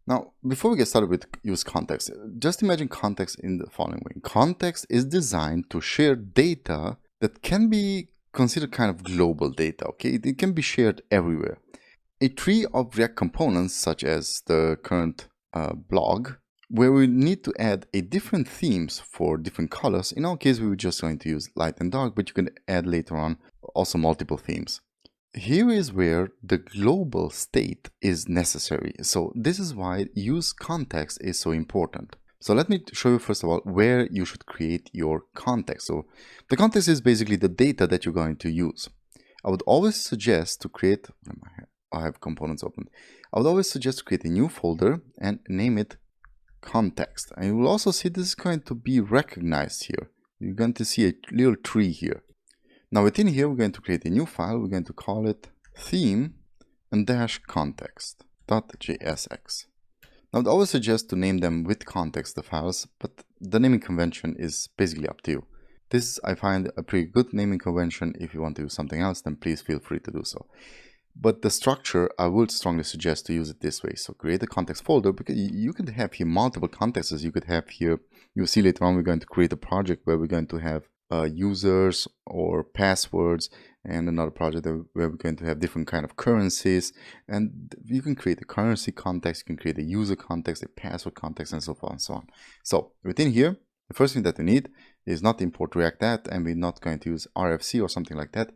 Now, before we get started with use context, just imagine context in the following way. Context is designed to share data that can be considered kind of global data, okay? It can be shared everywhere. A tree of React components, such as the current blog, where we need to add a different themes for different colors. In our case, we were just going to use light and dark, but you can add later on also multiple themes. Here is where the global state is necessary. So this is why use context is so important. So let me show you first of all where you should create your context. So the context is basically the data that you're going to use. I would always suggest to create, I have components open. I would always suggest to create a new folder and name it context. And you will also see this is going to be recognized here. You're going to see a little tree here. Now within here, we're going to create a new file. We're going to call it theme and dash context.jsx. Now I'd always suggest to name them with context, the files, but the naming convention is basically up to you. This, I find, a pretty good naming convention. If you want to use something else, then please feel free to do so. But the structure, I would strongly suggest to use it this way. So create a context folder, because you could have here multiple contexts. You could have here, you'll see later on, we're going to create a project where we're going to have users or passwords, and another project where we're going to have different kind of currencies. And you can create a currency context, you can create a user context, a password context, and so forth and so on. So within here, the first thing that we need is not import React that, and we're not going to use RFC or something like that,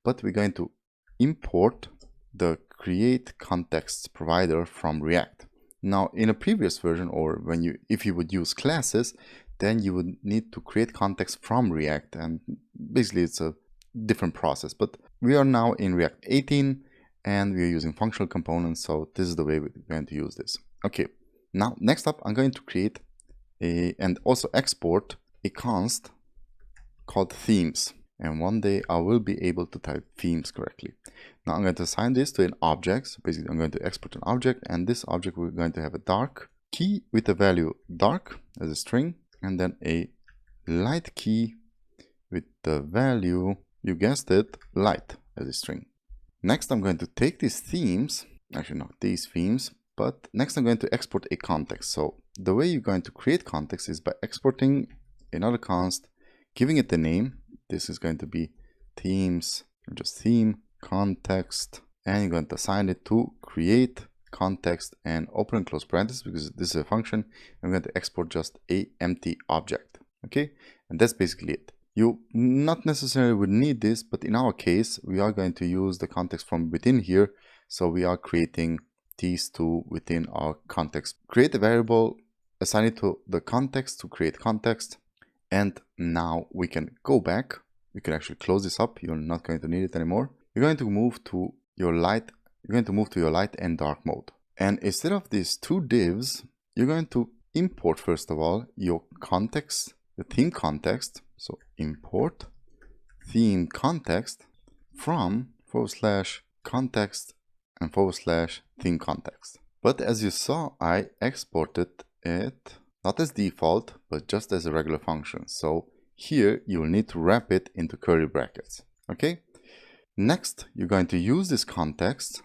but we're going to import the create context provider from React. Now in a previous version, or if you would use classes, then you would need to create context from React, and basically it's a different process. But we are now in React 18 and we are using functional components, so this is the way we're going to use this. Okay, now next up, I'm going to create and also export a const called themes, and one day I will be able to type themes correctly. Now I'm going to assign this to an object. So basically I'm going to export an object, and this object we're going to have a dark key with the value dark as a string, and then a light key with the value, you guessed it, light as a string. Next, I'm going to take these themes, actually not these themes, but next I'm going to export a context. So the way you're going to create context is by exporting another const, giving it the name. This is going to be themes, just theme, context, and you're going to assign it to create context and open and close parentheses, because this is a function. I'm going to export just a empty object. Okay, and that's basically it. You not necessarily would need this, but in our case we are going to use the context from within here, so we are creating these two within our context. Create a variable, assign it to the context to create context, and now we can go back. We can actually close this up. You're not going to need it anymore. You're going to move to your light and dark mode. And instead of these two divs, you're going to import first of all your context, the theme context. So import theme context from /context and /theme context. But as you saw, I exported it not as default, but just as a regular function. So here you will need to wrap it into curly brackets. Okay. Next, you're going to use this context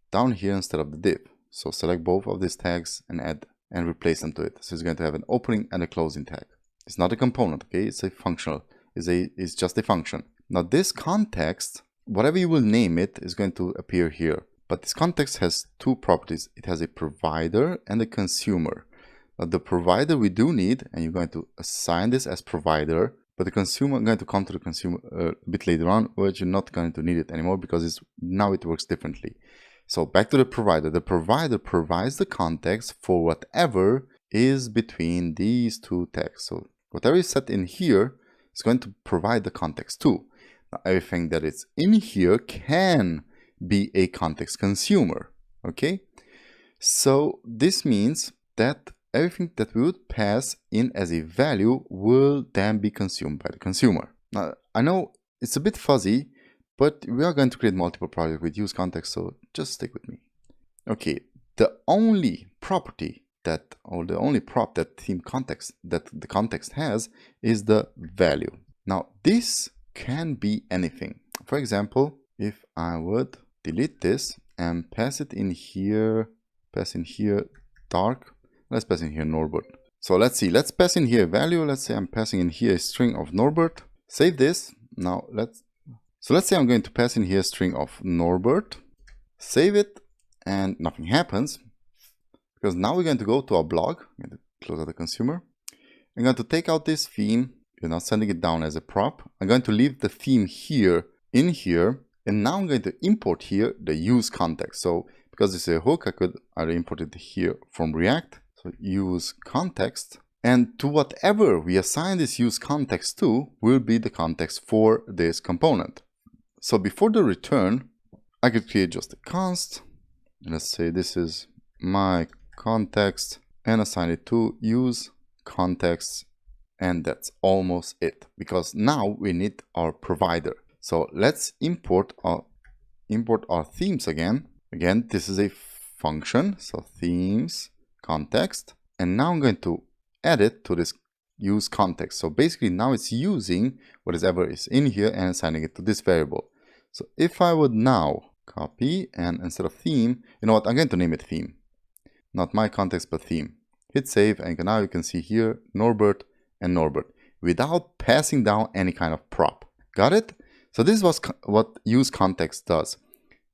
down here instead of the div. So select both of these tags and add and replace them to it. So it's going to have an opening and a closing tag. It's not a component, okay? It's a functional. It's just a function. Now this context, whatever you will name it, is going to appear here. But this context has two properties. It has a provider and a consumer. Now the provider we do need, and you're going to assign this as provider. But the consumer, I'm going to come to the consumer a bit later on, which you're not going to need it anymore because now it works differently. So back to the provider. The provider provides the context for whatever is between these two tags. So whatever is set in here is going to provide the context too. Now everything that is in here can be a context consumer. Okay. So this means that everything that we would pass in as a value will then be consumed by the consumer. Now, I know it's a bit fuzzy, but we are going to create multiple projects with use context, so just stick with me. Okay, the only property that, or the only prop that theme context, that the context has, is the value. Now, this can be anything. For example, if I would delete this and pass in here dark. Let's pass in here Norbert. So let's see, let's pass in here a value. Let's say I'm passing in here a string of Norbert. Save this. Now let's say I'm going to pass in here a string of Norbert. Save it, and nothing happens because now we're going to go to our blog. I'm going to close out the consumer. I'm going to take out this theme. You're not sending it down as a prop. I'm going to leave the theme here in here, and now I'm going to import here the use context. So because this is a hook, I could either import it here from React. So use context, and to whatever we assign this use context to will be the context for this component. So before the return, I could create just a const. Let's say this is my context and assign it to use context, and that's almost it, because now we need our provider. So let's import our themes again. Again, this is a function, so themes context, and now I'm going to add it to this use context. So basically now it's using whatever is in here and assigning it to this variable. So if I would now copy, and instead of theme, you know what, I'm going to name it theme. Not my context, but theme. Hit save, and now you can see here Norbert and Norbert without passing down any kind of prop. Got it? So this is what use context does.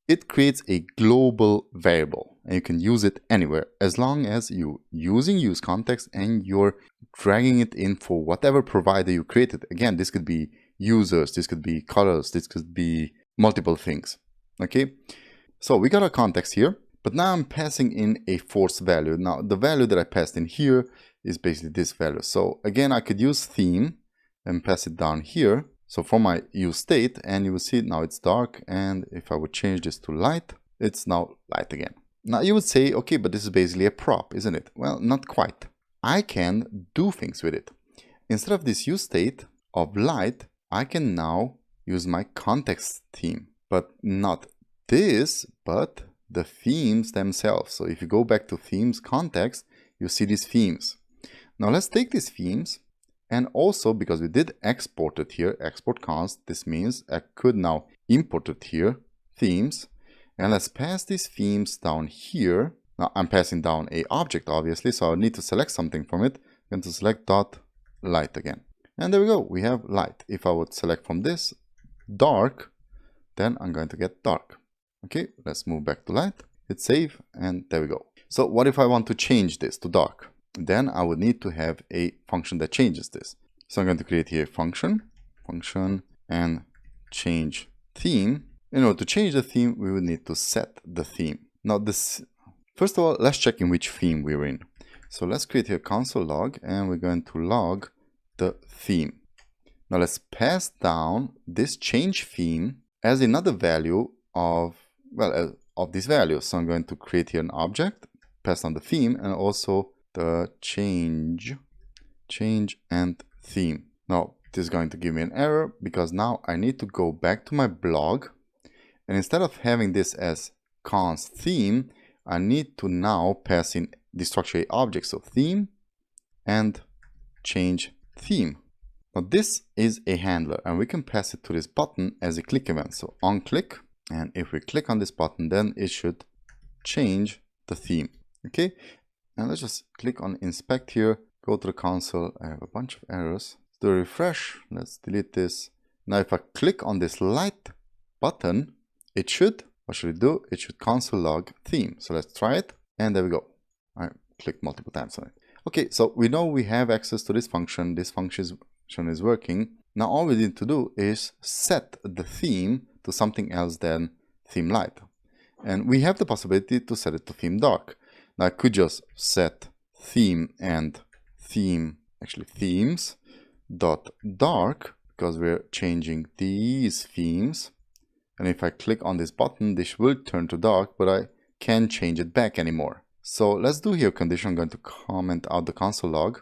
It creates a global variable, and you can use it anywhere as long as you're using use context and you're dragging it in for whatever provider you created. Again, this could be users, this could be colors, this could be multiple things. Okay, so we got our context here, but now I'm passing in a force value. Now the value that I passed in here is basically this value. So again, I could use theme and pass it down here. So from my use state, and you will see now it's dark, and if I would change this to light, it's now light again. Now you would say, okay, but this is basically a prop, isn't it? Well, not quite. I can do things with it. Instead of this use state of light, I can now use my context theme, but not this, but the themes themselves. So if you go back to themes context, you see these themes. Now let's take these themes, and also because we did export it here, export const, this means I could now import it here, themes, and let's pass these themes down here. Now I'm passing down a object obviously, so I need to select something from it. I'm going to select dot light again. And there we go, we have light. If I would select from this dark, then I'm going to get dark. Okay, let's move back to light, hit save, and there we go. So what if I want to change this to dark? Then I would need to have a function that changes this. So I'm going to create here a function, and change theme. In order to change the theme, we would need to set the theme. Now this, first of all, let's check in which theme we're in. So let's create here console log, and we're going to log the theme. Now let's pass down this change theme as another value of, well, of this value. So I'm going to create here an object, pass on the theme, and also the change and theme. Now this is going to give me an error because now I need to go back to my blog, and instead of having this as const theme, I need to now pass in the structure object, so theme and change theme. Now this is a handler, and we can pass it to this button as a click event. So on click, and if we click on this button, then it should change the theme. Okay, and let's just click on inspect here, go to the console. I have a bunch of errors. Let's do a refresh. Let's delete this. Now if I click on this light button, it should, what should it do? It should console log theme. So let's try it, and there we go. I clicked multiple times on it. Okay, so we know we have access to this function. This function is working. Now all we need to do is set the theme to something else than theme light. And we have the possibility to set it to theme dark. Now I could just set theme and theme, actually themes dot dark, because we're changing these themes. And if I click on this button, this will turn to dark, but I can't change it back anymore. So let's do here a condition. I'm going to comment out the console log.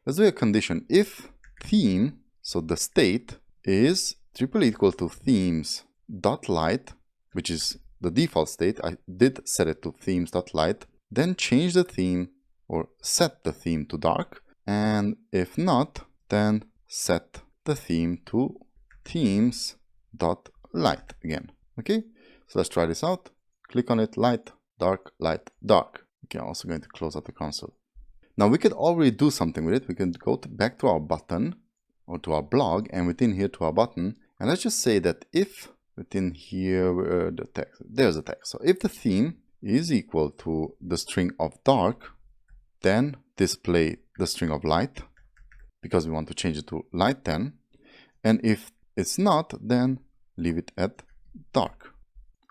Let's do a condition if theme, so the state is triple equal to themes dot light, which is the default state. I did set it to themes dot light. Then change the theme or set the theme to dark. And if not, then set the theme to themes dot light again. Okay, so let's try this out. Click on it, light, dark, light, dark. Okay, I'm also going to close out the console. Now we could already do something with it. We can go back to our button or to our blog, and within here to our button. And let's just say that if within here, the text, there's a text. So if the theme is equal to the string of dark, then display the string of light, because we want to change it to light then. And if it's not, then leave it at dark.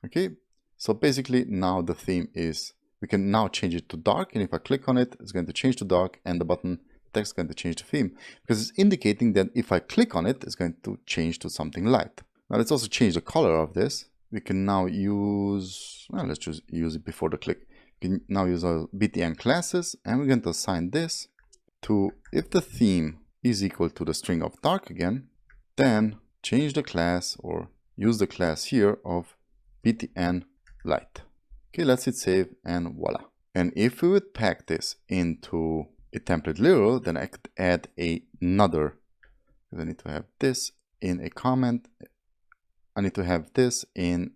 Okay, so basically now the theme is, we can now change it to dark, and if I click on it, it's going to change to dark, and the button text is going to change the theme, because it's indicating that if I click on it, it's going to change to something light. Now let's also change the color of this. We can now use, well, let's just use it before the click. We can now use our btn classes, and we're going to assign this to, if the theme is equal to the string of dark again, then change the class or use the class here of btn light. Okay, let's hit save, and voila. And if we would pack this into a template literal, then I could add another, because I need to have this in a comment. I need to have this in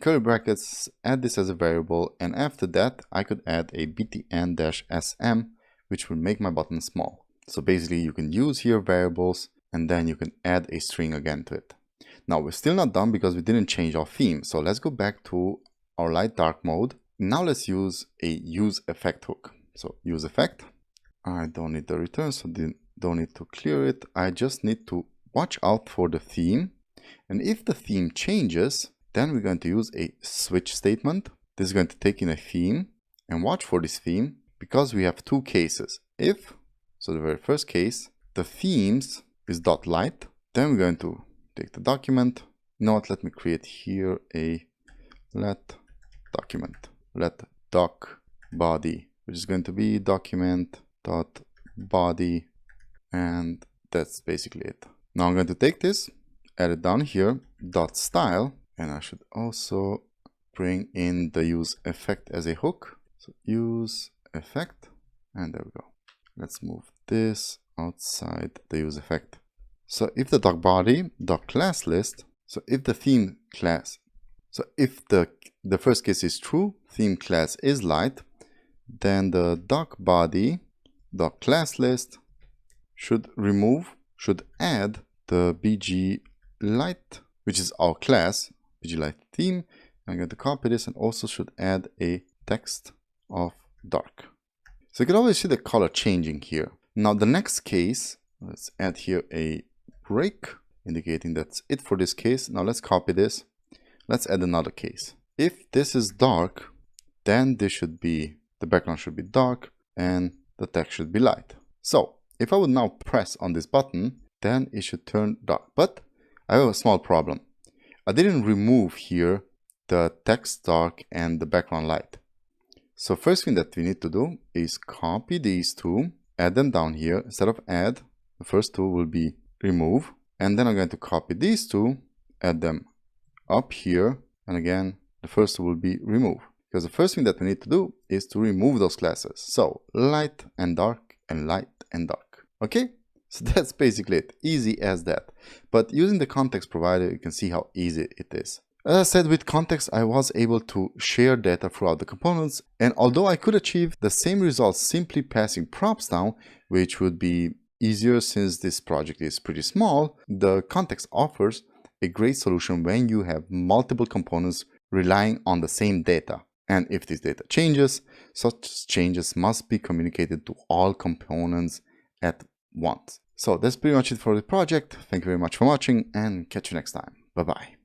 curly brackets, add this as a variable, and after that I could add a btn-sm, which will make my button small. So basically you can use here variables, and then you can add a string again to it. Now we're still not done because we didn't change our theme. So let's go back to our light dark mode. Now let's use a use effect hook. So use effect. I don't need the return, so don't need to clear it. I just need to watch out for the theme. And if the theme changes, then we're going to use a switch statement. This is going to take in a theme and watch for this theme, because we have two cases. If, so the very first case, the themes is .light, then we're going to take the document. You know what, let me create here a let document, let doc body, which is going to be document.body, and that's basically it. Now I'm going to take this, add it down here, .style, and I should also bring in the use effect as a hook. So use effect, and there we go. Let's move this outside the use effect. So if the doc body, doc class list, so if the theme class, so if the first case is true, theme class is light, then the doc body, doc class list should add the bg light, which is our class, bg light theme. I'm going to copy this, and also should add a text of dark. So you can always see the color changing here. Now the next case, let's add here a break, indicating that's it for this case. Now let's copy this. Let's add another case. If this is dark, then this should be, the background should be dark and the text should be light. So if I would now press on this button, then it should turn dark. But I have a small problem. I didn't remove here the text dark and the background light. So first thing that we need to do is copy these two, add them down here. Instead of add, the first two will be remove. And then I'm going to copy these two, add them up here. And again, the first two will be remove. Because the first thing that we need to do is to remove those classes. So light and dark and light and dark. Okay? So that's basically it. Easy as that. But using the context provider, you can see how easy it is. As I said, with context, I was able to share data throughout the components. And although I could achieve the same results simply passing props down, which would be easier since this project is pretty small, the context offers a great solution when you have multiple components relying on the same data. And if this data changes, such changes must be communicated to all components at once. So that's pretty much it for the project. Thank you very much for watching, and catch you next time. Bye-bye.